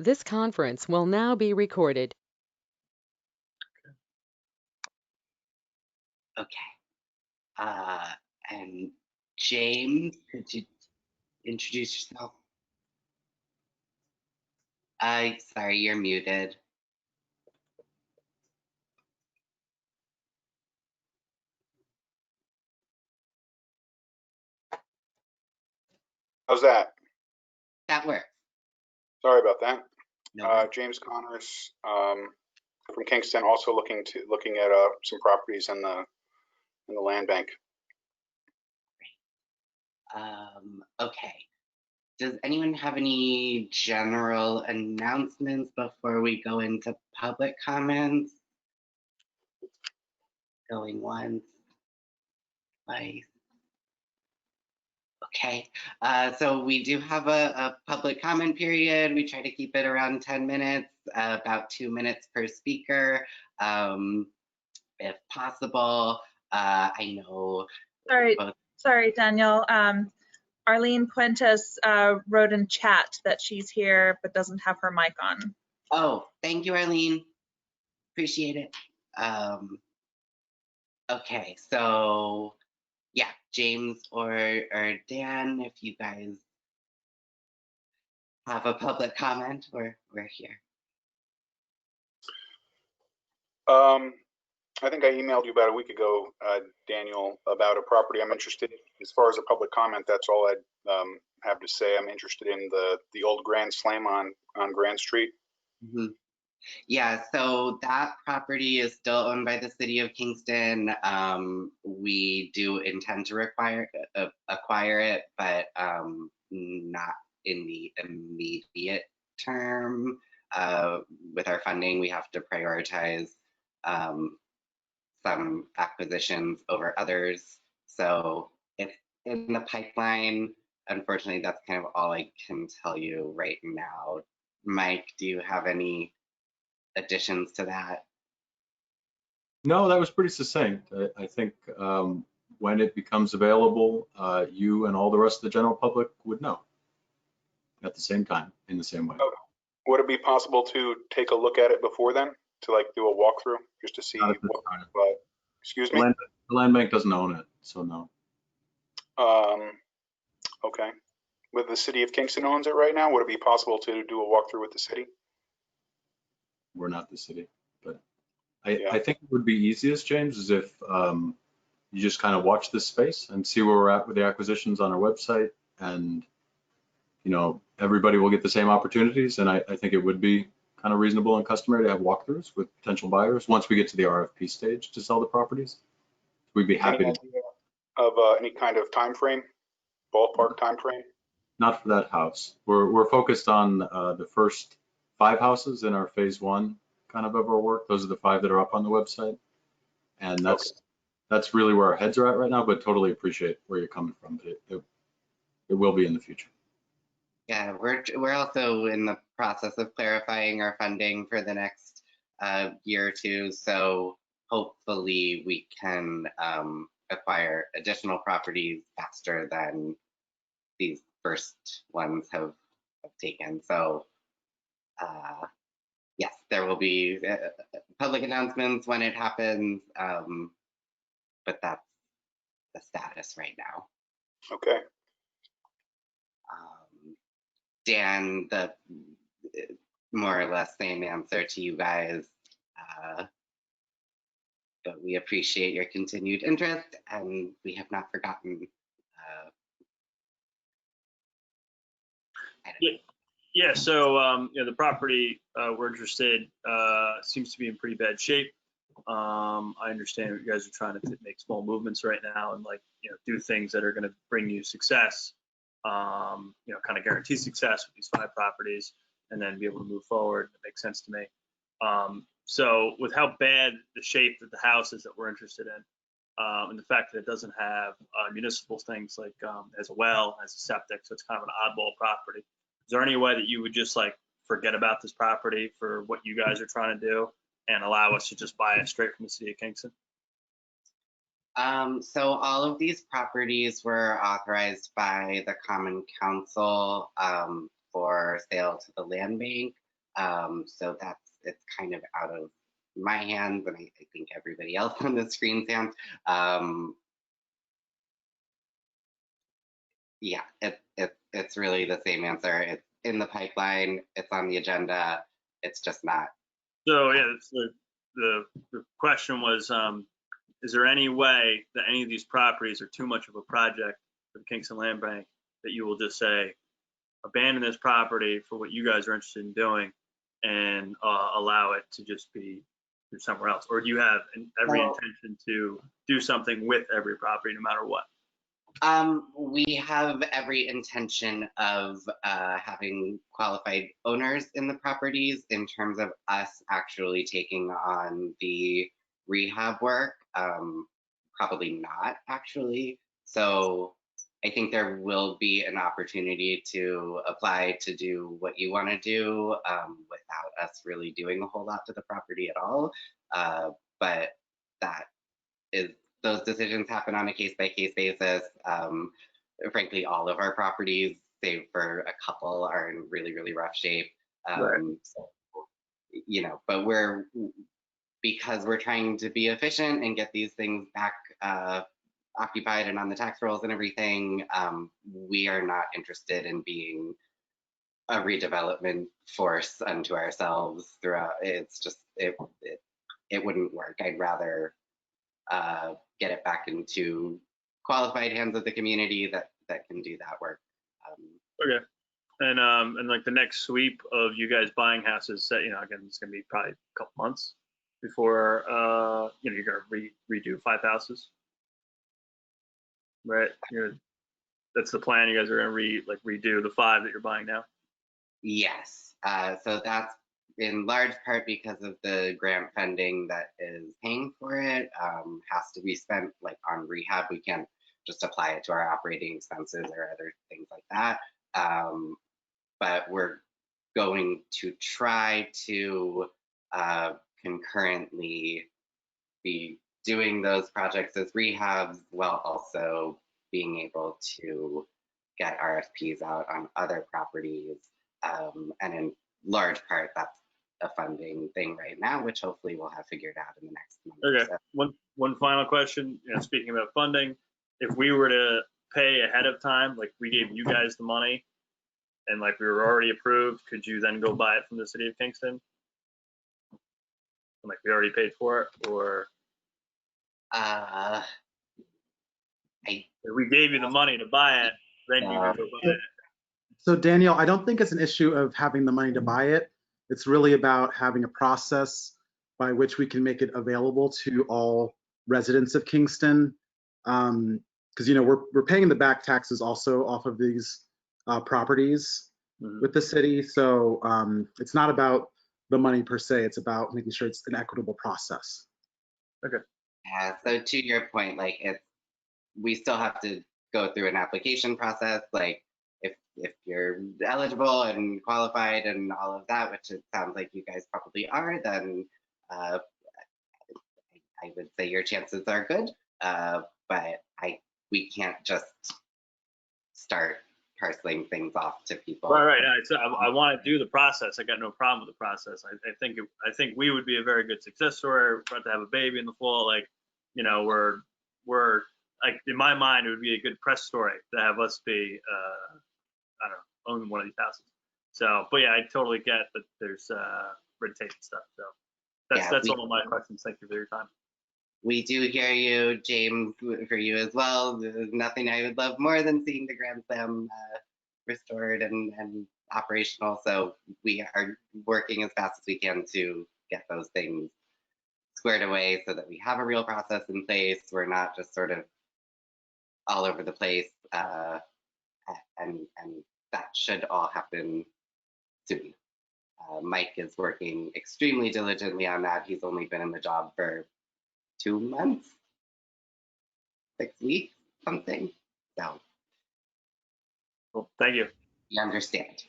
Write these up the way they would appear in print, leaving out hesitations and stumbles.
This conference will now be recorded. Okay. And James, could you introduce yourself? Sorry, you're muted. How's that? That works. Sorry about that. No. James Connors from Kingston, also looking at some properties in the land bank. Okay. Does anyone have any general announcements before we go into public comments? Going once, twice. Okay, so we do have a public comment period. We try to keep it around 10 minutes, about 2 minutes per speaker, if possible. I know. Sorry, Daniel. Arlene Puentes wrote in chat that she's here but doesn't have her mic on. Oh, thank you, Arlene. Appreciate it. Okay, so yeah, James or Dan, if you guys have a public comment, we're here. I think I emailed you about a week ago, Daniel, about a property I'm interested in. As far as a public comment, that's all I'd have to say. I'm interested in the old Grand Slam on Grand Street. Mm-hmm. Yeah, so that property is still owned by the city of Kingston. We do intend to acquire it, but not in the immediate term. With our funding, we have to prioritize some acquisitions over others. So if in the pipeline, unfortunately, that's kind of all I can tell you right now. Mike, do you have any additions to that? No, that was pretty succinct. I think when it becomes available, you and all the rest of the general public would know at the same time, in the same way. Okay. Would it be possible to take a look at it before then, to like do a walkthrough just to see what, excuse me? The land bank doesn't own it, so no. Okay. But the city of Kingston owns it right now. Would it be possible to do a walkthrough with the city? We're not the city, but I think it would be easiest, James, is if you just kind of watch this space and see where we're at with the acquisitions on our website, and everybody will get the same opportunities. And I think it would be kind of reasonable and customary to have walkthroughs with potential buyers once we get to the RFP stage to sell the properties. We'd be happy to. Of any kind of time frame, ballpark time frame? Not for that house. We're focused on the first 5 houses in our phase 1 kind of our work. Those are the 5 that are up on the website, and that's really where our heads are at right now. But totally appreciate where you're coming from. It will be in the future. Yeah, we're also in the process of clarifying our funding for the next year or two. So hopefully we can acquire additional properties faster than these first ones have taken. So yes, there will be public announcements when it happens, but that's the status right now. Okay. Dan, the more or less same answer to you guys, but we appreciate your continued interest, and we have not forgotten. Yeah. So the property we're interested seems to be in pretty bad shape. I understand you guys are trying to make small movements right now and do things that are going to bring you success. Kind of guarantee success with these 5 properties, and then be able to move forward. It makes sense to me. So with how bad the shape that the house is that we're interested in, and the fact that it doesn't have municipal things like as a well, as a septic, so it's kind of an oddball property. Is there any way that you would just forget about this property for what you guys are trying to do and allow us to just buy it straight from the city of Kingston? So all of these properties were authorized by the Common Council for sale to the land bank. So it's kind of out of my hands, and I think everybody else on the screen's hands. Yeah, it's really the same answer. It's in the pipeline. It's on the agenda. It's just not. So yeah, the question was, is there any way that any of these properties are too much of a project for the Kingston Land Bank that you will just say, abandon this property for what you guys are interested in doing and allow it to just be somewhere else? Or do you have every intention to do something with every property no matter what? We have every intention of having qualified owners in the properties. In terms of us actually taking on the rehab work, probably not actually. So I think there will be an opportunity to apply to do what you want to do without us really doing a whole lot to the property at all. But that is, those decisions happen on a case-by-case basis. Frankly, all of our properties, save for a couple, are in really, really rough shape. Right. So, you know, but because we're trying to be efficient and get these things back occupied and on the tax rolls and everything, we are not interested in being a redevelopment force unto ourselves throughout. It's just, it wouldn't work. I'd rather get it back into qualified hands of the community that can do that work. Okay. And like the next sweep of you guys buying houses, that, you know, again, it's gonna be probably a couple months before you know, you're gonna redo 5 houses, right? That's the plan. You guys are gonna redo the 5 that you're buying now. Yes. So that's in large part because of the grant funding that is paying for it. Has to be spent like on rehab. We can't just apply it to our operating expenses or other things like that. But we're going to try to concurrently be doing those projects as rehabs while also being able to get RFPs out on other properties. And in large part, that's a funding thing right now, which hopefully we'll have figured out in the next month. Okay. So. One final question. You know, speaking about funding, if we were to pay ahead of time, like we gave you guys the money, and like we were already approved, could you then go buy it from the city of Kingston? And like we already paid for it, or we gave you the money to buy it, then you can go buy it. So Daniel, I don't think it's an issue of having the money to buy it. It's really about having a process by which we can make it available to all residents of Kingston. Because you know we're paying the back taxes also off of these properties with the city. So it's not about the money per se. It's about making sure it's an equitable process. Okay. Yeah. So to your point, like we still have to go through an application process. Like if you're eligible and qualified and all of that, which it sounds like you guys probably are, then I would say your chances are good. But we can't just start parceling things off to people. Right. I want to do the process. I got no problem with the process. I think we would be a very good success story. We're about to have a baby in the fall. Like, you know, we're like, in my mind, it would be a good press story to have us be I don't know, own one of these houses. So, but yeah, I totally get that there's red tape and stuff. So that's all of my questions. Thank you for your time. We do hear you, James, for you as well. There's nothing I would love more than seeing the Grand Slam restored and operational. So we are working as fast as we can to get those things squared away so that we have a real process in place. We're not just sort of all over the place. And that should all happen soon. Mike is working extremely diligently on that. He's only been in the job for 2 months, 6 weeks, something. So, well, thank you. You understand.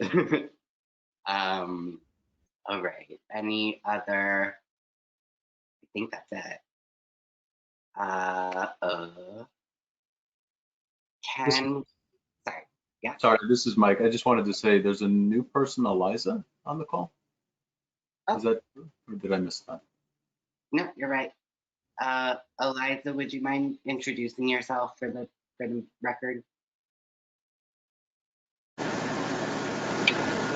All right. Any other? I think that's it. Sorry. Yeah. Sorry, this is Mike. I just wanted to say there's a new person, Eliza, on the call. Oh. Is that true, or did I miss that? No, you're right. Eliza, would you mind introducing yourself for the record?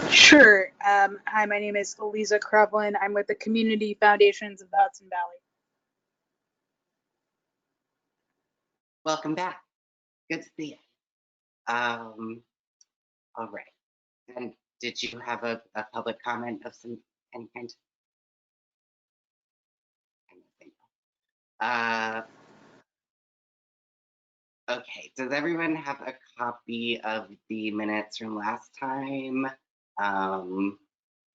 Sure. Hi, my name is Eliza Krevlin. I'm with the Community Foundations of the Hudson Valley. Welcome back. Good to see you. All right. And did you have a public comment of any kind? Okay, does everyone have a copy of the minutes from last time? And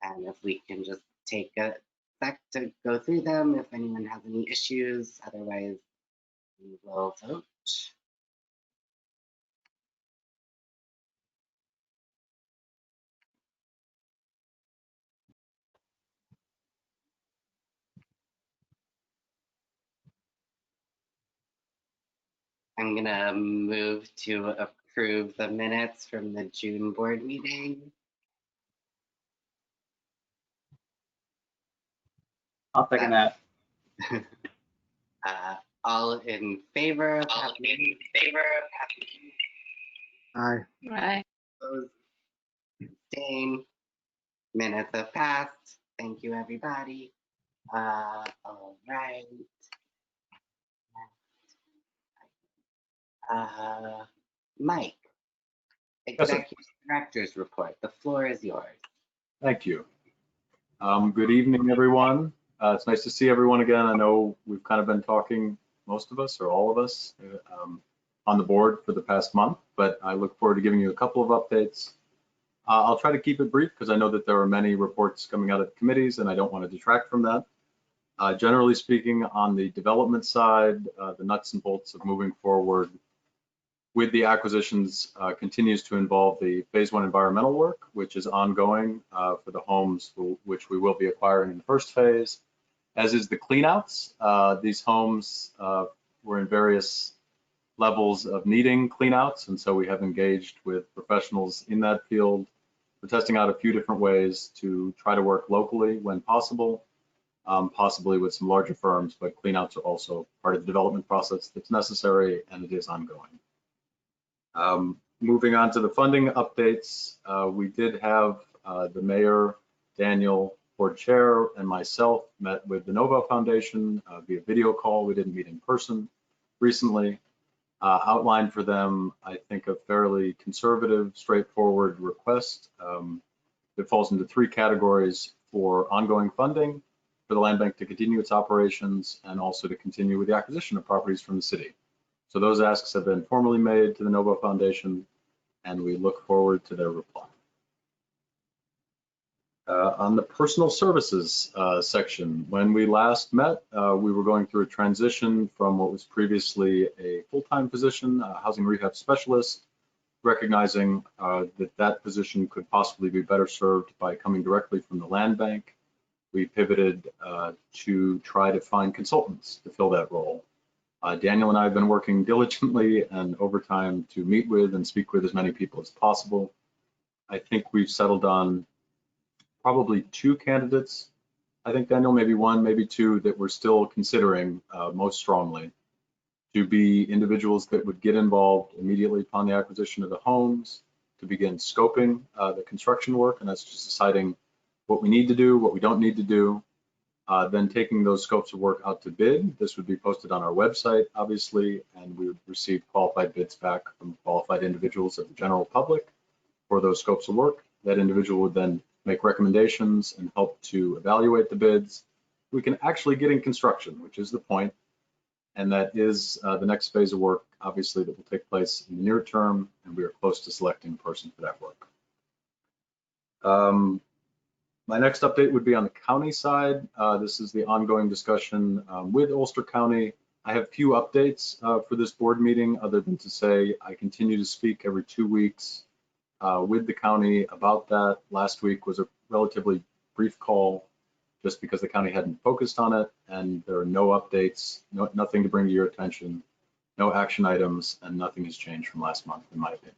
if we can just take a sec to go through them, if anyone has any issues, otherwise we will vote. I'm gonna move to approve the minutes from the June board meeting. I'll second that. All in favor of Aye. Right. Opposed? Abstain. Minutes have passed. Thank you, everybody. All right. Mike, Executive Director's Report. The floor is yours. Thank you. Good evening, everyone. It's nice to see everyone again. I know we've kind of been talking, most of us or all of us, on the board for the past month, but I look forward to giving you a couple of updates. I'll try to keep it brief because I know that there are many reports coming out of committees and I don't want to detract from that. Generally speaking, on the development side, the nuts and bolts of moving forward with the acquisitions continues to involve the phase 1 environmental work, which is ongoing for the homes which we will be acquiring in the first phase, as is the cleanouts. These homes were in various levels of needing cleanouts, and so we have engaged with professionals in that field. We're testing out a few different ways to try to work locally when possible, possibly with some larger firms, but cleanouts are also part of the development process that's necessary, and it is ongoing. Moving on to the funding updates, we did have the mayor, Daniel, board chair, and myself met with the Novo Foundation via video call. We didn't meet in person recently. Outlined for them, I think, a fairly conservative, straightforward request that falls into 3 categories for ongoing funding, for the land bank to continue its operations, and also to continue with the acquisition of properties from the city. So those asks have been formally made to the Novo Foundation, and we look forward to their reply. On the personal services section, when we last met, we were going through a transition from what was previously a full-time position, housing rehab specialist, recognizing that position could possibly be better served by coming directly from the land bank. We pivoted to try to find consultants to fill that role. Daniel and I have been working diligently and overtime to meet with and speak with as many people as possible. I think we've settled on probably 2 candidates. I think, Daniel, maybe 1, maybe 2 that we're still considering most strongly to be individuals that would get involved immediately upon the acquisition of the homes, to begin scoping the construction work, and that's just deciding what we need to do, what we don't need to do, then taking those scopes of work out to bid. This would be posted on our website, obviously, and we would receive qualified bids back from qualified individuals of the general public for those scopes of work. That individual would then make recommendations and help to evaluate the bids. We can actually get in construction, which is the point, and that is the next phase of work, obviously, that will take place in the near term, and we are close to selecting a person for that work. My next update would be on the county side. This is the ongoing discussion with Ulster County. I have few updates for this board meeting other than to say I continue to speak every 2 weeks with the county about that. Last week was a relatively brief call just because the county hadn't focused on it, and there are no updates, nothing to bring to your attention, no action items, and nothing has changed from last month, in my opinion.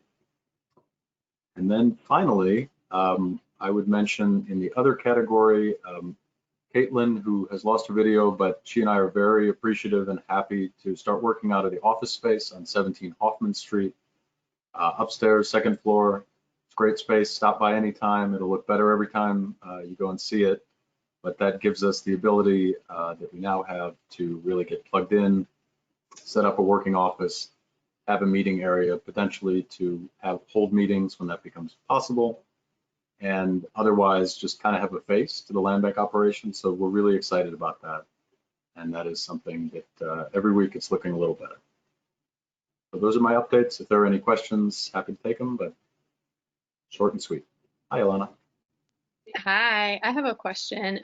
And then finally, I would mention in the other category, Caitlin, who has lost her video, but she and I are very appreciative and happy to start working out of the office space on 17 Hoffman Street, upstairs, second floor. It's great space. Stop by anytime. It'll look better every time you go and see it. But that gives us the ability that we now have to really get plugged in, set up a working office, have a meeting area, potentially to hold meetings when that becomes possible, and otherwise just kind of have a face to the land bank operation. So we're really excited about that. And that is something that every week it's looking a little better. So those are my updates. If there are any questions, happy to take them, but short and sweet. Hi, Alana. Hi, I have a question.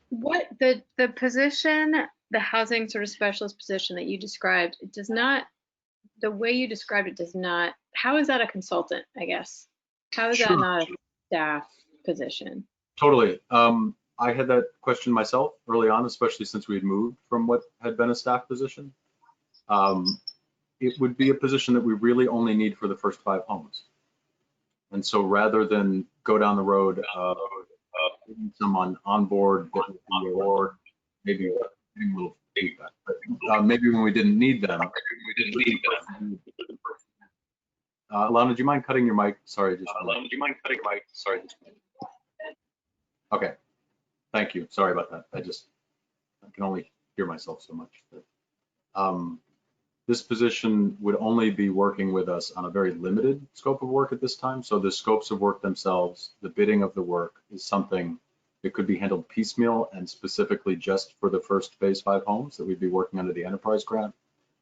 What the position, the housing sort of specialist position that you described, it does not, the way you described it does not, how is that a consultant, I guess? How is that Sure. not a staff position? Totally. I had that question myself early on, especially since we had moved from what had been a staff position. It would be a position that we really only need for the first 5 homes. And so rather than go down the road of getting someone on board that would be or maybe a little feedback, but maybe when we didn't need them. Alana, do you mind cutting your mic? Sorry, just Alana, do you mind cutting your mic? Sorry. Okay. Thank you. Sorry about that. I can only hear myself so much. This position would only be working with us on a very limited scope of work at this time. So the scopes of work themselves, the bidding of the work is something that could be handled piecemeal and specifically just for the first phase 5 homes that we'd be working under the enterprise grant.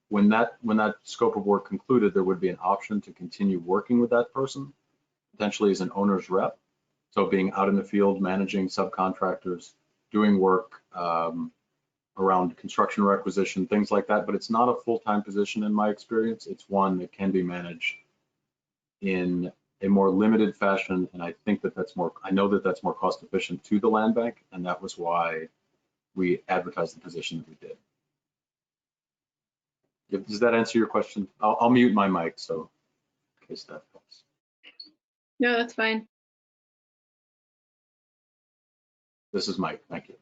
When that scope of work concluded, there would be an option to continue working with that person, potentially as an owner's rep. So being out in the field, managing subcontractors, doing work around construction requisition, things like that. But it's not a full-time position in my experience. It's one that can be managed in a more limited fashion. And I think that I know that that's more cost efficient to the land bank. And that was why we advertised the position that we did. Does that answer your question? I'll mute my mic, so in case that helps. No, that's fine. This is Mike. Thank you.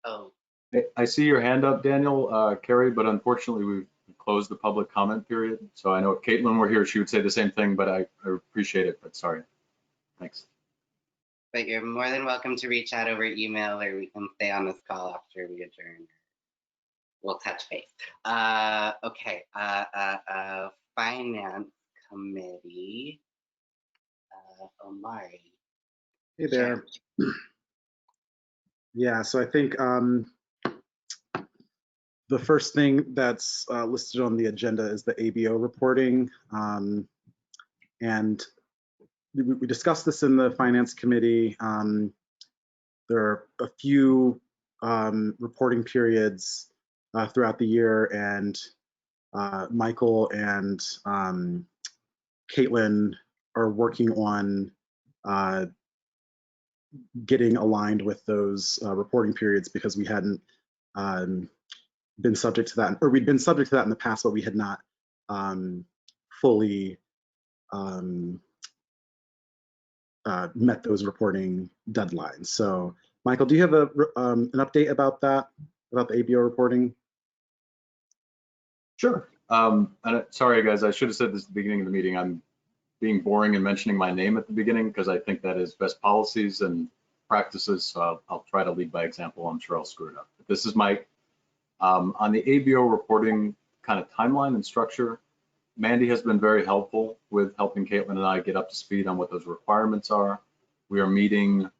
Oh, I see your hand up, Daniel, Carrie, but unfortunately we've closed the public comment period. So I know if Caitlin were here, she would say the same thing, but I appreciate it, but sorry. Thanks. but you're more than welcome to reach out over email, or we can stay on this call after we adjourn. We'll touch base. Okay. Finance Committee. Omari. Hey there. Yeah, so I think the first thing that's listed on the agenda is the ABO reporting. And we discussed this in the Finance Committee. There are a few reporting periods throughout the year, and Michael and Caitlin are working on getting aligned with those reporting periods, because we hadn't been subject to that, or we'd been subject to that in the past, but we had not fully met those reporting deadlines. So Michael, do you have an update about that, about the ABO reporting? Sure. And sorry, guys, I should have said this at the beginning of the meeting. I'm being boring and mentioning my name at the beginning because I think that is best policies and practices. So I'll try to lead by example. I'm sure I'll screw it up. But this is Mike. On the ABO reporting kind of timeline and structure, Mandy has been very helpful with helping Caitlin and I get up to speed on what those requirements are. We are meeting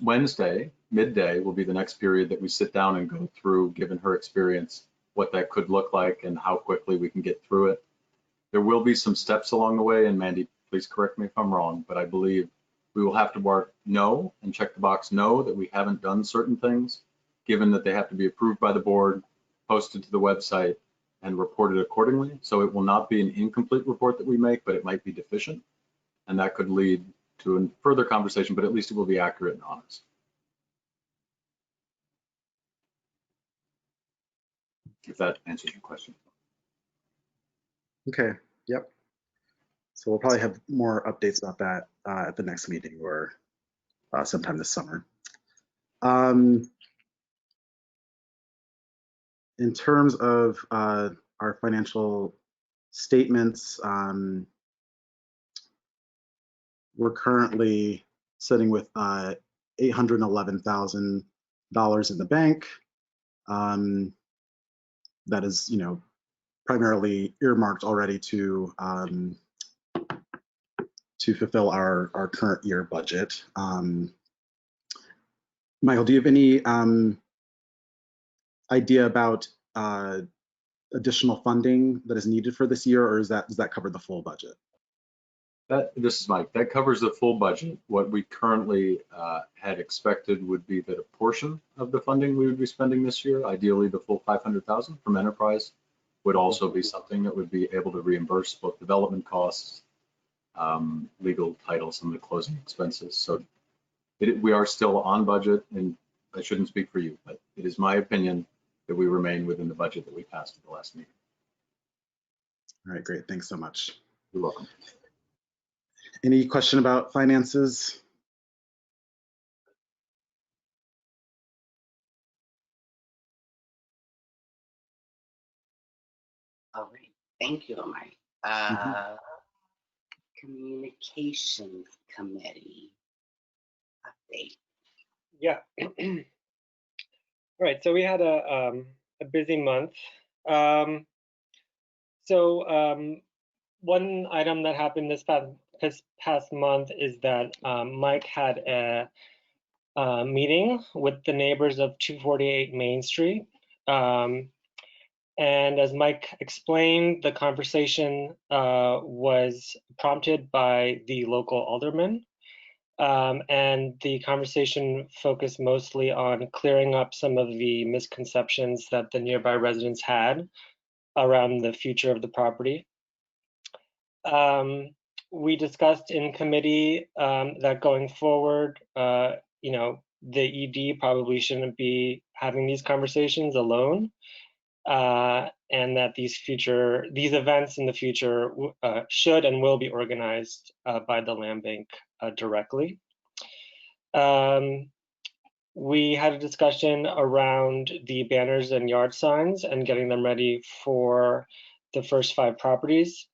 Wednesday, midday will be the next period that we sit down and go through, given her experience, what that could look like and how quickly we can get through it. There will be some steps along the way, and Mandy, please correct me if I'm wrong, but I believe we will have to mark no and check the box no that we haven't done certain things, given that they have to be approved by the board, posted to the website, and reported accordingly. So it will not be an incomplete report that we make, but it might be deficient, and that could lead to a further conversation, but at least it will be accurate and honest. If that answers your question. Okay, yep. So we'll probably have more updates about that at the next meeting or sometime this summer. In terms of our financial statements, we're currently sitting with $811,000 in the bank. That is, primarily earmarked already to fulfill our current year budget. Michael, do you have any idea about additional funding that is needed for this year, or does that cover the full budget? This is Mike. That covers the full budget. What we currently had expected would be that a portion of the funding we would be spending this year, ideally the full 500,000 from enterprise, would also be something that would be able to reimburse both development costs, legal titles, and the closing expenses. So we are still on budget, and I shouldn't speak for you, but it is my opinion that we remain within the budget that we passed at the last meeting. All right, great. Thanks so much. You're welcome. Any question about finances? All right, thank you, Mike. Communications Committee update. Yeah. All right, so we had a busy month. One item that happened this past month is that Mike had a meeting with the neighbors of 248 Main Street. And as Mike explained, the conversation was prompted by the local alderman. And the conversation focused mostly on clearing up some of the misconceptions that the nearby residents had around the future of the property. We discussed in committee that going forward, the ED probably shouldn't be having these conversations alone, and that these events in the future should and will be organized by the land bank directly. We had a discussion around the banners and yard signs and getting them ready for the first 5 properties.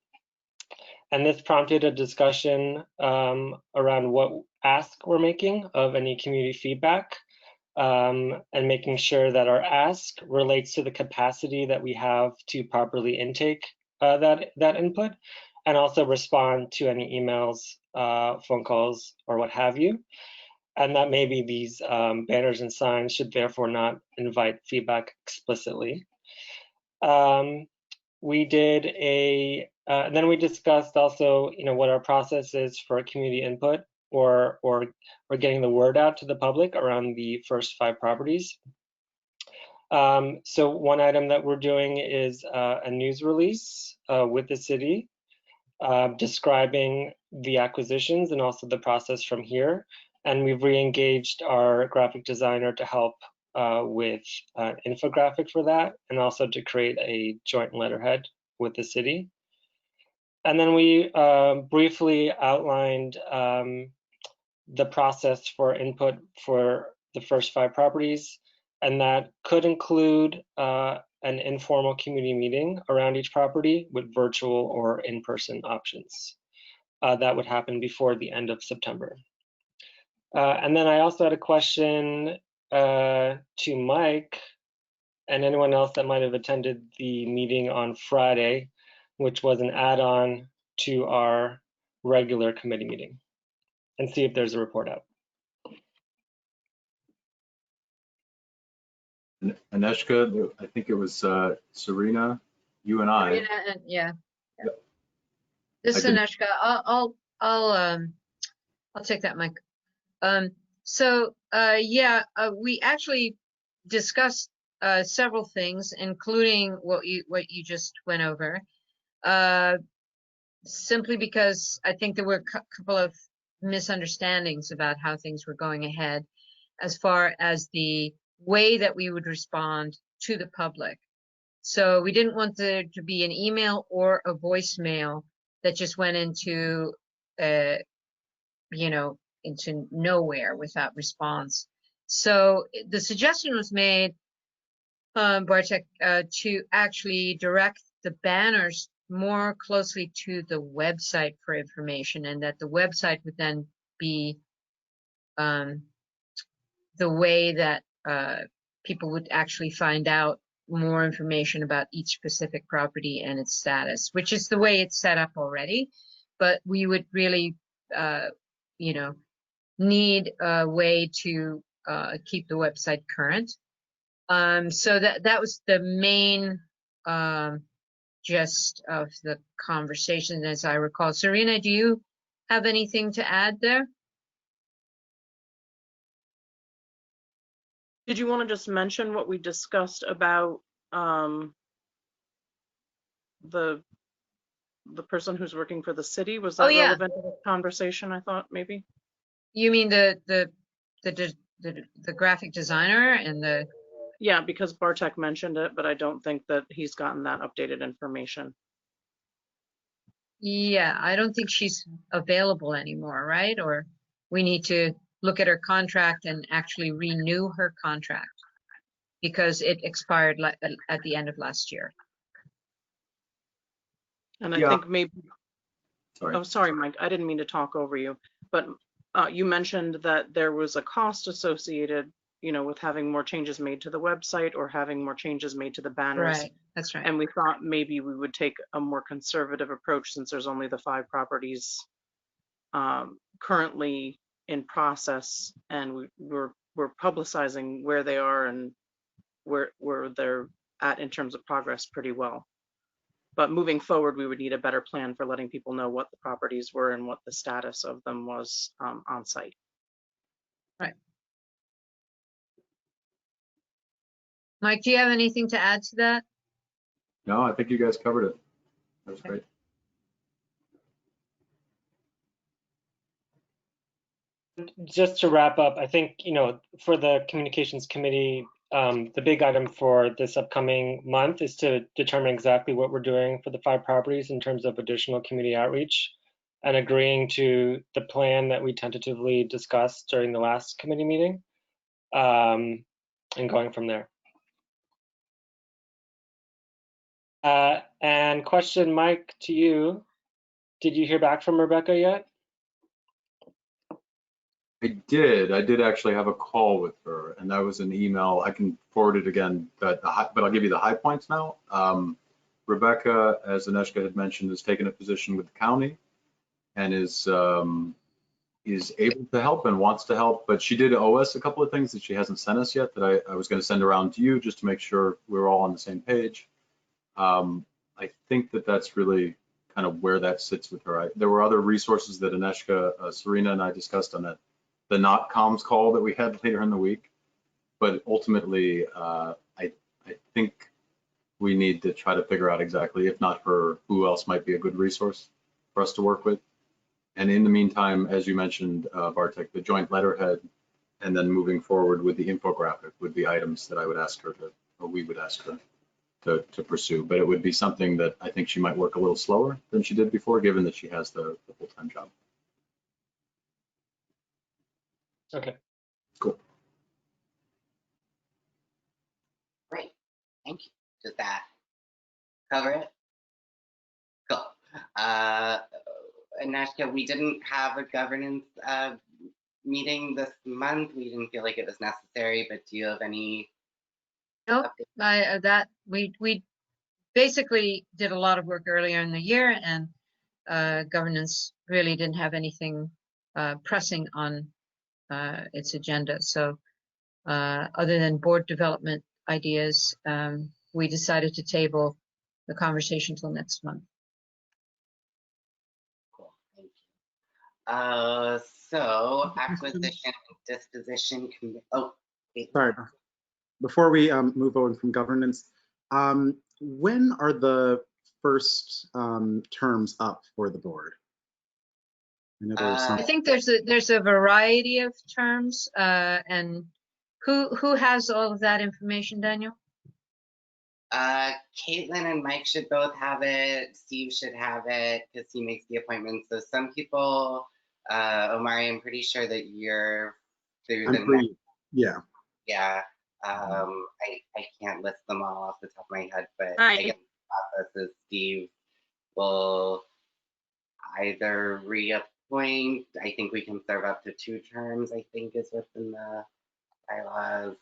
And this prompted a discussion around what ask we're making of any community feedback, and making sure that our ask relates to the capacity that we have to properly intake that input, and also respond to any emails, phone calls, or what have you. And that maybe these banners and signs should therefore not invite feedback explicitly. We did then we discussed also, what our process is for community input or getting the word out to the public around the first 5 properties. So one item that we're doing is a news release with the city describing the acquisitions and also the process from here. And we've re-engaged our graphic designer to help with an infographic for that, and also to create a joint letterhead with the city. And then we briefly outlined the process for input for the first 5 properties, and that could include an informal community meeting around each property with virtual or in-person options. That would happen before the end of September. And then I also had a question to Mike and anyone else that might have attended the meeting on Friday, which was an add-on to our regular committee meeting, and see if there's a report out. Aneshka, I think it was Serena, you and I. Serena and, yeah. Yep. This is Aneshka. I'll take that, Mike. We actually discussed several things, including what you just went over. Simply because I think there were a couple of misunderstandings about how things were going ahead as far as the way that we would respond to the public. So we didn't want there to be an email or a voicemail that just went into, you know, into nowhere without response. So the suggestion was made, Bartek, to actually direct the banners more closely to the website for information, and that the website would then be the way that people would actually find out more information about each specific property and its status, which is the way it's set up already. But we would really, you know, need a way to keep the website current. So that was the main gist of the conversation, as I recall. Serena, do you have anything to add there? Did you want to just mention what we discussed about the person who's working for the city? Was that relevant to the conversation? I thought maybe. You mean the graphic designer and the? Yeah, because Bartek mentioned it, but I don't think that he's gotten that updated information. Yeah, I don't think she's available anymore, right? Or we need to look at her contract and actually renew her contract because it expired at the end of last year. And I think maybe, oh, sorry, Mike, I didn't mean to talk over you, but you mentioned that there was a cost associated, you know, with having more changes made to the website or having more changes made to the banners. Right, that's right. And we thought maybe we would take a more conservative approach since there's only the 5 properties currently in process, and we're publicizing where they are and where they're at in terms of progress pretty well. But moving forward, we would need a better plan for letting people know what the properties were and what the status of them was on site. Right. Mike, do you have anything to add to that? No, I think you guys covered it. That was great. Just to wrap up, I think, you know, for the communications committee, the big item for this upcoming month is to determine exactly what we're doing for the 5 properties in terms of additional community outreach and agreeing to the plan that we tentatively discussed during the last committee meeting, and going from there. And question, Mike, to you. Did you hear back from Rebecca yet? I did actually have a call with her, and that was an email. I can forward it again, but I'll give you the high points now. Rebecca, as Aneshka had mentioned, has taken a position with the county and is able to help and wants to help, but she did owe us a couple of things that she hasn't sent us yet that I was going to send around to you just to make sure we're all on the same page. I think that that's really kind of where that sits with her. There were other resources that Aneshka, Serena, and I discussed on the not comms call that we had later in the week, but ultimately, I think we need to try to figure out exactly, if not her, who else might be a good resource for us to work with. And in the meantime, as you mentioned, Bartek, the joint letterhead, and then moving forward with the infographic would be items that I would ask her to, or we would ask her to pursue. But it would be something that I think she might work a little slower than she did before, given that she has the full-time job. Okay. Cool. Great. Thank you. Does that cover it? Cool. Aneshka, we didn't have a governance meeting this month. We didn't feel like it was necessary, but do you have any? Nope. We basically did a lot of work earlier in the year, and governance really didn't have anything pressing on its agenda. So other than board development ideas, we decided to table the conversation till next month. Cool, thank you. So acquisition disposition. Oh, wait. Sorry. Before we move on from governance, when are the first terms up for the board? I think there's a variety of terms, and who has all of that information, Daniel? Caitlin and Mike should both have it. Steve should have it because he makes the appointments. So some people, Omari, I'm pretty sure that you're through I'm the free. Yeah. yeah. I can't list them all off the top of my head, but Hi. I guess the process is Steve will either reappoint. I think we can serve up to 2 terms, I think is what's in the bylaws.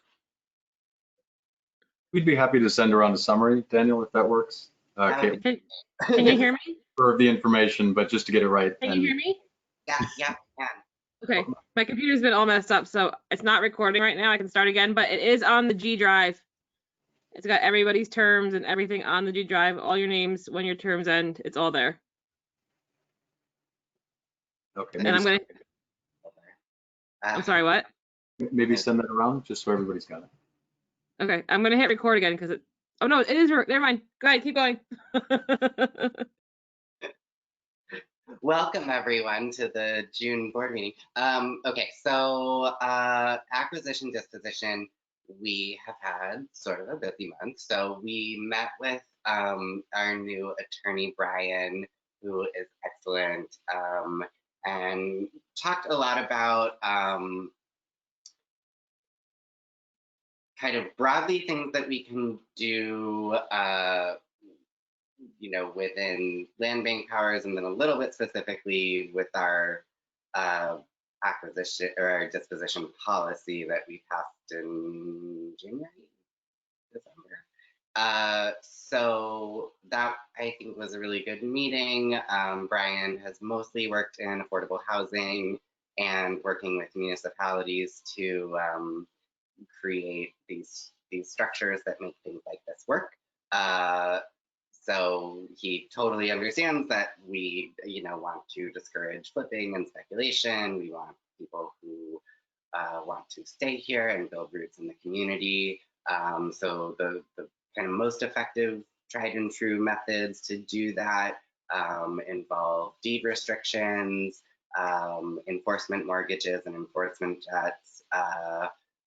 We'd be happy to send around a summary, Daniel, if that works. That Kate, Can you hear me? for the information, but just to get it right. Can you hear me? Yeah, can. Okay, my computer's been all messed up, so it's not recording right now. I can start again, but it is on the G drive. It's got everybody's terms and everything on the G drive, all your names, when your terms end, it's all there. Okay. And I'm gonna, I'm sorry, what? Maybe send that around just so everybody's got it. Okay, I'm gonna hit record again because it, oh no, it is, never mind. Go ahead, keep going. Welcome everyone to the June board meeting. Okay, so acquisition disposition, we have had sort of a busy month. So we met with our new attorney, Brian, who is excellent, and talked a lot about kind of broadly things that we can do you know, within land bank powers, and then a little bit specifically with our acquisition or our disposition policy that we passed in January, December. So that I think was a really good meeting. Brian has mostly worked in affordable housing and working with municipalities to create these structures that make things like this work. So he totally understands that we, you know, want to discourage flipping and speculation. We want people who want to stay here and build roots in the community. So the kind of most effective tried and true methods to do that involve deed restrictions, enforcement mortgages and enforcement debts,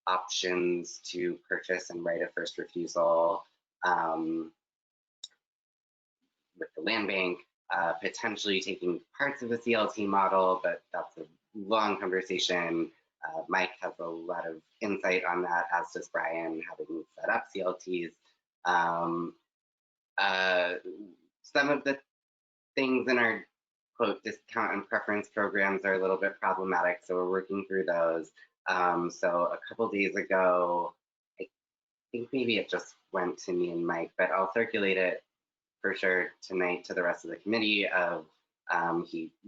options to purchase and right of first refusal, with the land bank, potentially taking parts of the CLT model, but that's a long conversation. Mike has a lot of insight on that, as does Brian, having set up CLTs. Some of the things in our quote discount and preference programs are a little bit problematic, so we're working through those. So a couple days ago, I think maybe it just went to me and Mike, but I'll circulate it for sure tonight to the rest of the committee. Of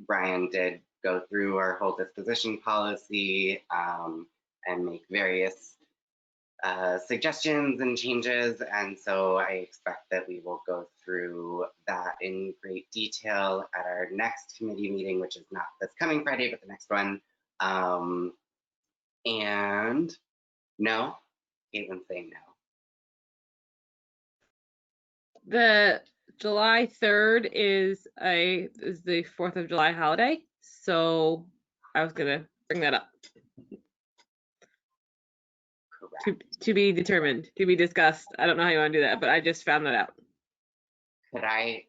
Brian did go through our whole disposition policy and make various suggestions and changes, and so I expect that we will go through that in great detail at our next committee meeting, which is not this coming Friday, but the next one. And no, Caitlin's saying no. The July 3rd is the 4th of July holiday, so I was gonna bring that up. To be determined, to be discussed. I don't know how you want to do that, but I just found that out. Could I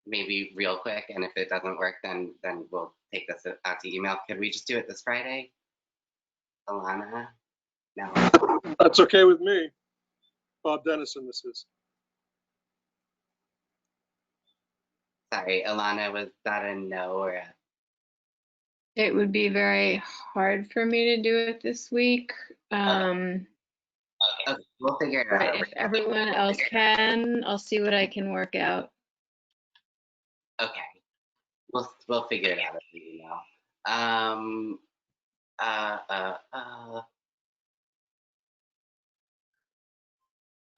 maybe real quick, and if it doesn't work, then we'll take this out to email. Could we just do it this Friday? Alana? No. That's okay with me. Bob Dennison, this is. Sorry, Alana, was that a no or a? It would be very hard for me to do it this week. Okay, we'll figure it But out. if everyone else can, I'll see what I can work out. Okay, we'll figure it out if you know.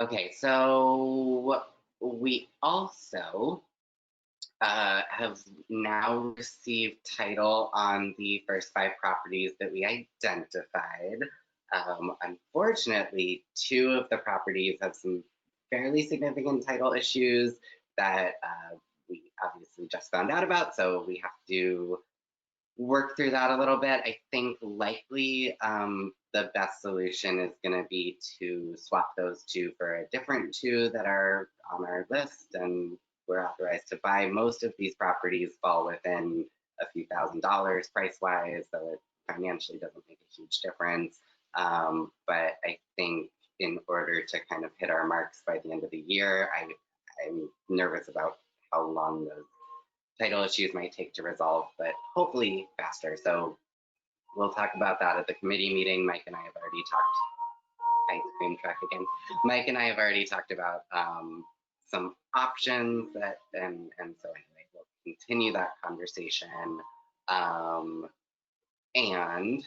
Okay, so we also have now received title on the first 5 properties that we identified. Unfortunately, 2 of the properties have some fairly significant title issues that we obviously just found out about, so we have to work through that a little bit. I think likely the best solution is going to be to swap those two for a different two that are on our list and we're authorized to buy. Most of these properties fall within a few $1,000s price-wise, so it financially doesn't make a huge difference. But I think in order to kind of hit our marks by the end of the year, I'm nervous about how long those title issues might take to resolve, but hopefully faster. So we'll talk about that at the committee meeting. Mike and I have already talked, ice cream truck again. Mike and I have already talked about some options that, and so anyway, we'll continue that conversation. And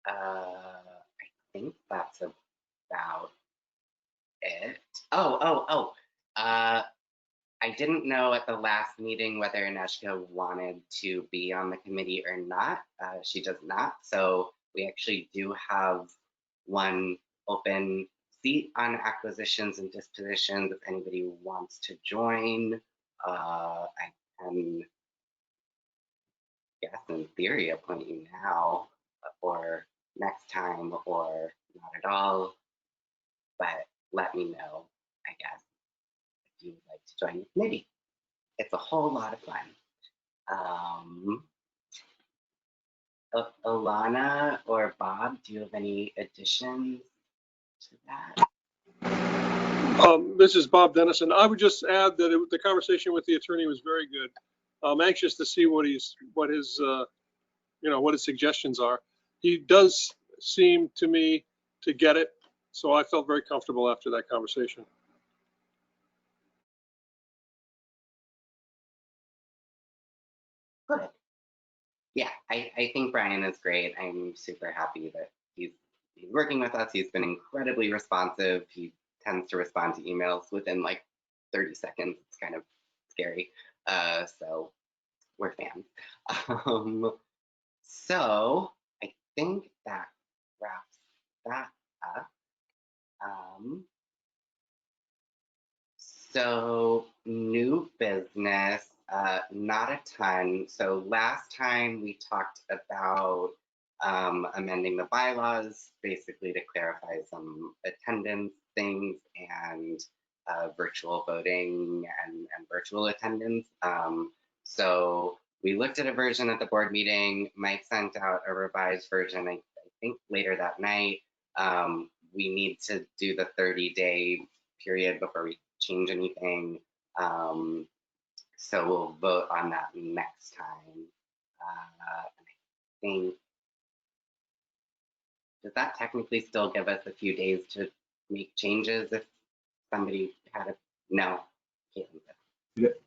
I think that's about it. I didn't know at the last meeting whether Aneshka wanted to be on the committee or not. She does not. So we actually do have one open seat on acquisitions and dispositions. If anybody wants to join, I can, guess in theory, appoint you now or next time or not at all. But let me know, I guess, if you would like to join the committee. It's a whole lot of fun. Alana or Bob, do you have any additions to that? This is Bob Dennison. I would just add that the conversation with the attorney was very good. I'm anxious to see what his suggestions are. He does seem to me to get it, so I felt very comfortable after that conversation. Good. Yeah, I think Brian is great. I'm super happy that he's working with us. He's been incredibly responsive. He tends to respond to emails within like 30 seconds. It's kind of scary. So we're fans. So I think that wraps that up. So new business, not a ton. So last time we talked about amending the bylaws, basically to clarify some attendance things and virtual voting and virtual attendance. So we looked at a version at the board meeting. Mike sent out a revised version, I think later that night. We need to do the 30-day period before we change anything. So we'll vote on that next time. I think, does that technically still give us a few days to make changes if somebody had a, no?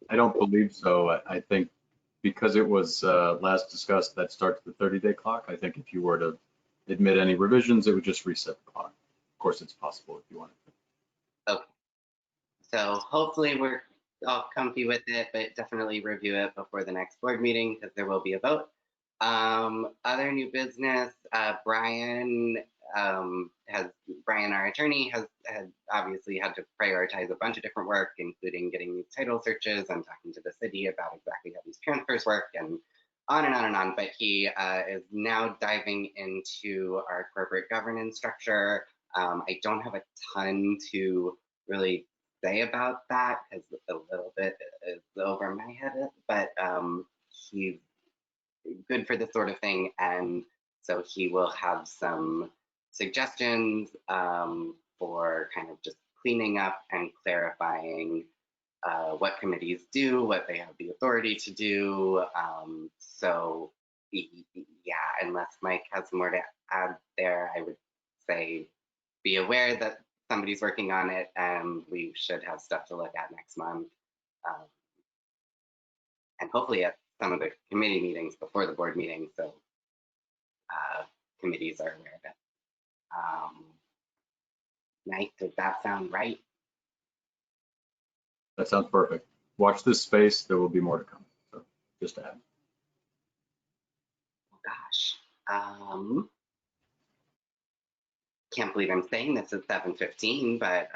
I don't believe so. I think because it was last discussed, that starts the 30-day clock. I think if you were to admit any revisions, it would just reset the clock. Of course, it's possible if you wanted to. Okay. So hopefully we're all comfy with it, but definitely review it before the next board meeting because there will be a vote. Other new business, Brian, our attorney, has obviously had to prioritize a bunch of different work, including getting these title searches and talking to the city about exactly how these transfers work and on and on and on. But he is now diving into our corporate governance structure. I don't have a ton to really say about that because a little bit is over my head, but he's good for this sort of thing, and so he will have some suggestions for kind of just cleaning up and clarifying what committees do, what they have the authority to do. So yeah, unless Mike has more to add there, I would say be aware that somebody's working on it and we should have stuff to look at next month. And hopefully at some of the committee meetings before the board meeting, so committees are aware of it. Mike, does that sound right? That sounds perfect. Watch this space. There will be more to come. So just to add. Oh gosh. Can't believe I'm saying this at 7:15, but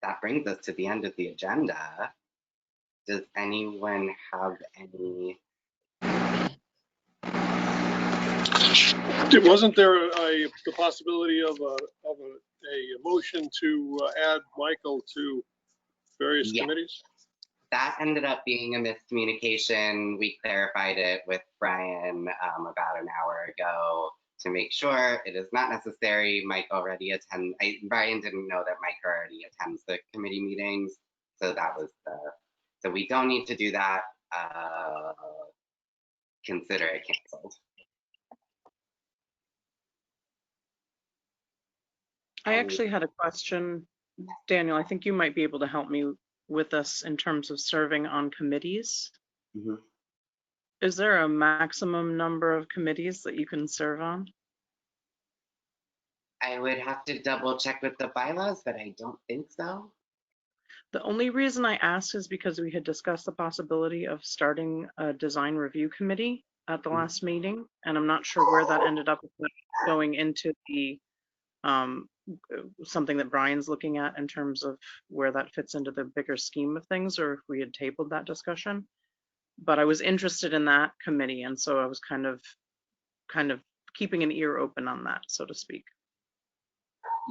that brings us to the end of the agenda. Does anyone have any Wasn't there the possibility of a motion to add Michael to various Yeah. committees? That ended up being a miscommunication. We clarified it with Brian about an hour ago to make sure it is not necessary. Mike already attends. Brian didn't know that Mike already attends the committee meetings, so that was so we don't need to do that. Consider it canceled. I actually had a question, Daniel. I think you might be able to help me with this in terms of serving on committees. Mm-hmm. Is there a maximum number of committees that you can serve on? I would have to double check with the bylaws, but I don't think so. The only reason I asked is because we had discussed the possibility of starting a design review committee at the last meeting, and I'm not sure where that ended up going into the something that Brian's looking at in terms of where that fits into the bigger scheme of things, or if we had tabled that discussion. But I was interested in that committee, and so I was kind of keeping an ear open on that, so to speak.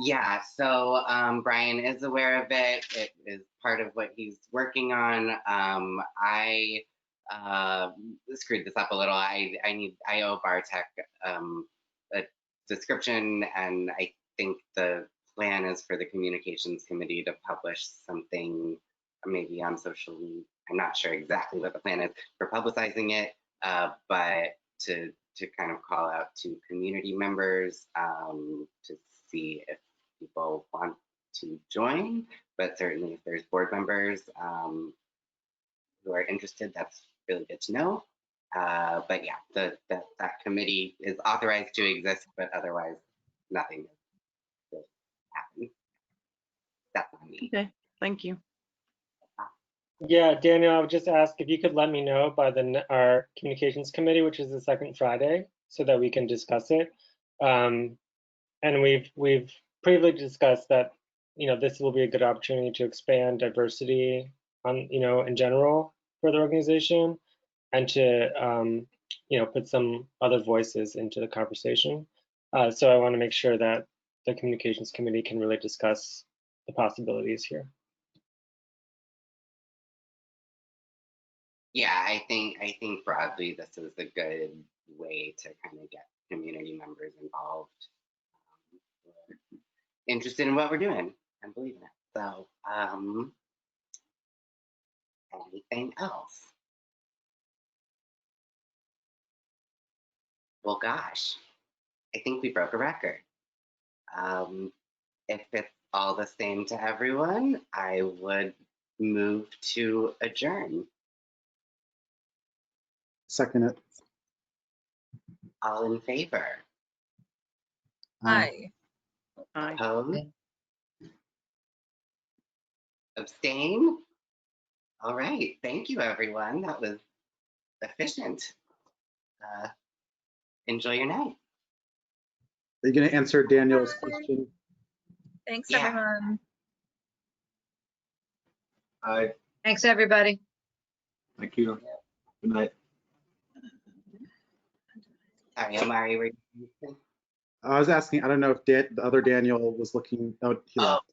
Yeah, so Brian is aware of it. It is part of what he's working on. I screwed this up a little. I owe Bartek a description, and I think the plan is for the communications committee to publish something maybe on social media. I'm not sure exactly what the plan is for publicizing it, but to kind of call out to community members to see if people want to join, but certainly if there's board members who are interested, that's really good to know. But yeah, that committee is authorized to exist, but otherwise nothing will happen. That's on me. Okay, thank you. Yeah, Daniel, I would just ask if you could let me know by our communications committee, which is the second Friday, so that we can discuss it. And we've previously discussed that, this will be a good opportunity to expand diversity on, in general for the organization, and to, put some other voices into the conversation. So I want to make sure that the communications committee can really discuss the possibilities here. Yeah, I think broadly this is a good way to kind of get community members involved, interested in what we're doing and believe in it. So, anything else? Well, gosh, I think we broke a record. If it's all the same to everyone, I would move to adjourn. Second it. All in favor? Aye. Opposed? Abstain? All right, thank you everyone. That was efficient. Enjoy your night. Are you going to answer Daniel's question? Thanks, Yeah. everyone. Hi, Thanks, everybody. thank you. Good night. Sorry, Omari, were you saying? I was asking, I don't know if the other Daniel was looking. Oh, he left.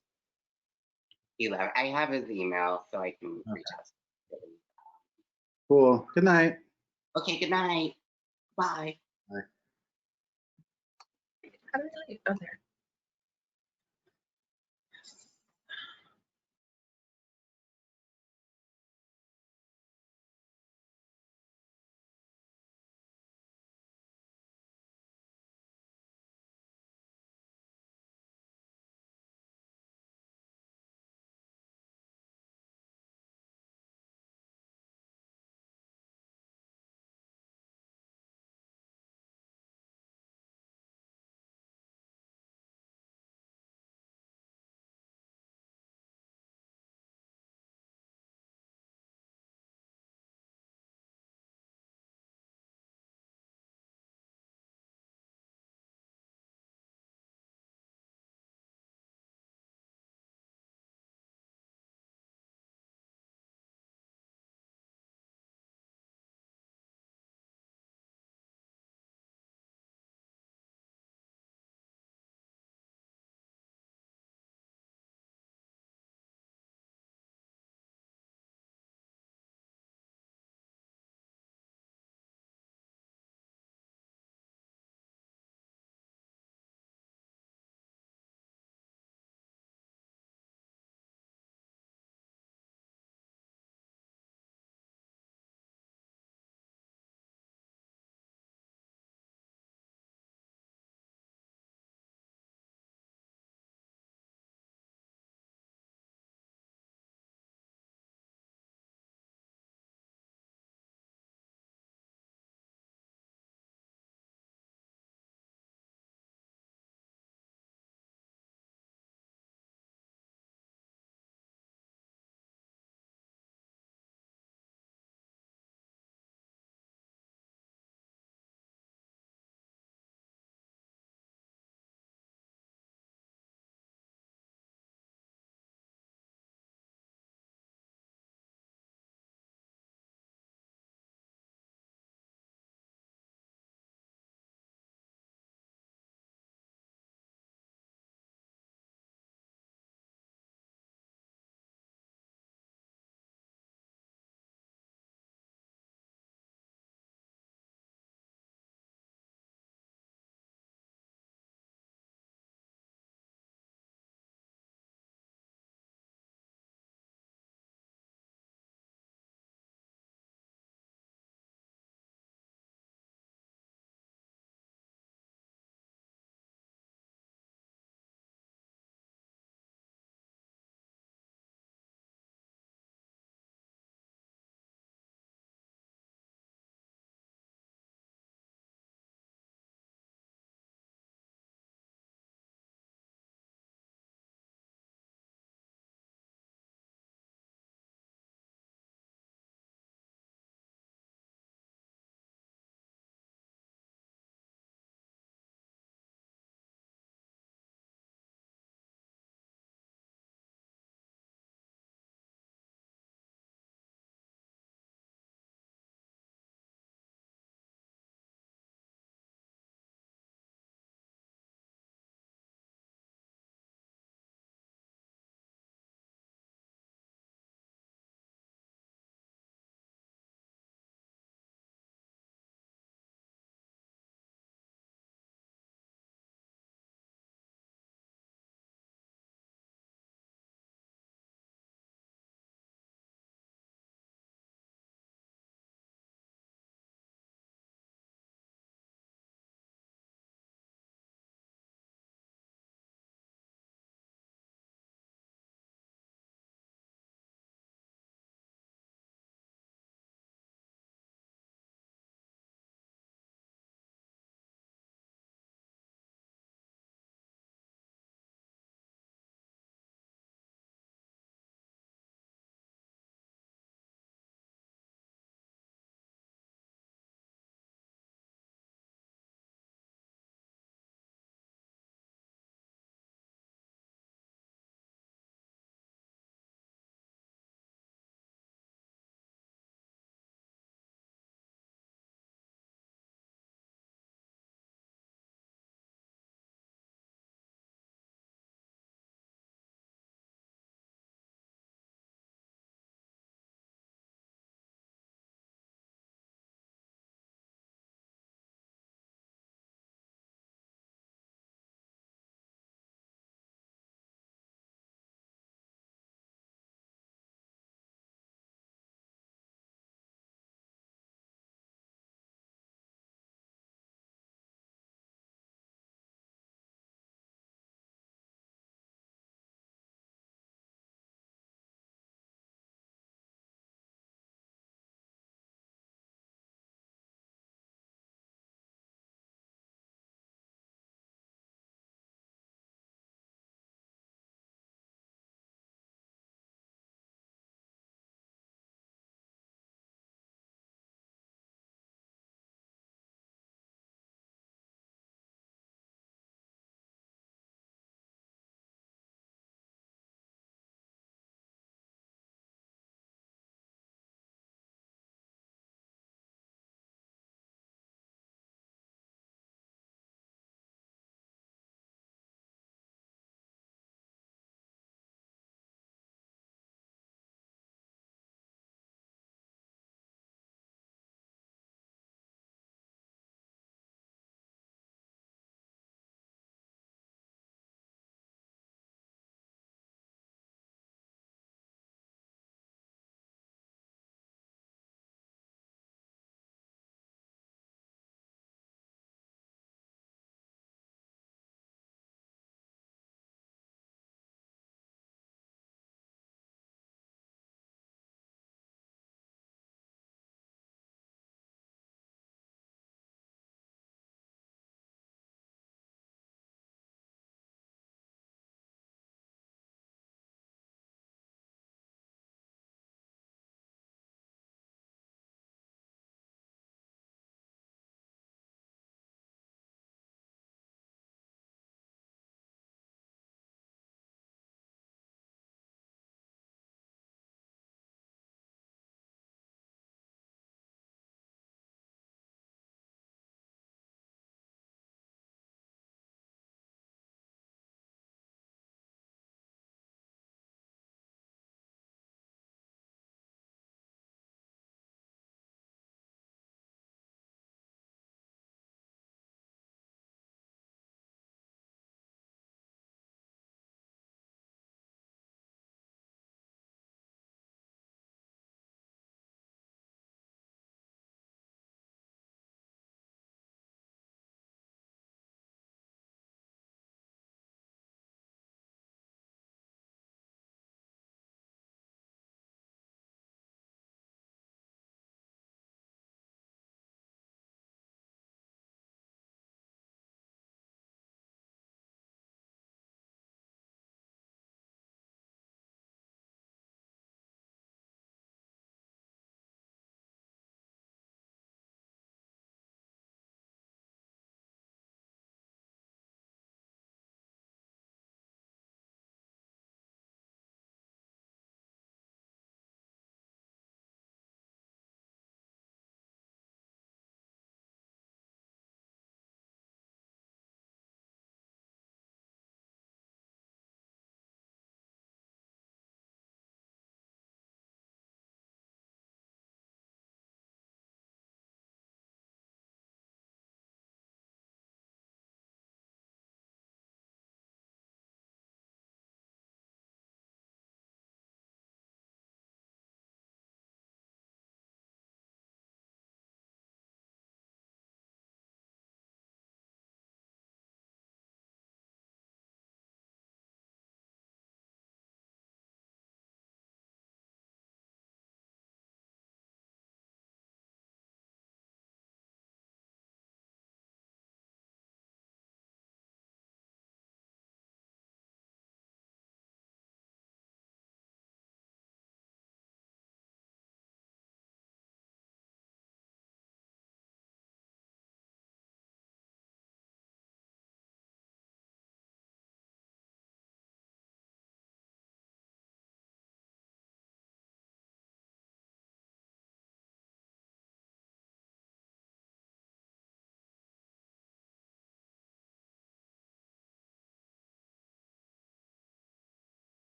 He left. I have his email, so I can reach out to him. Cool. Good night. Okay, good night. Bye. Bye. How do I leave? Oh, there.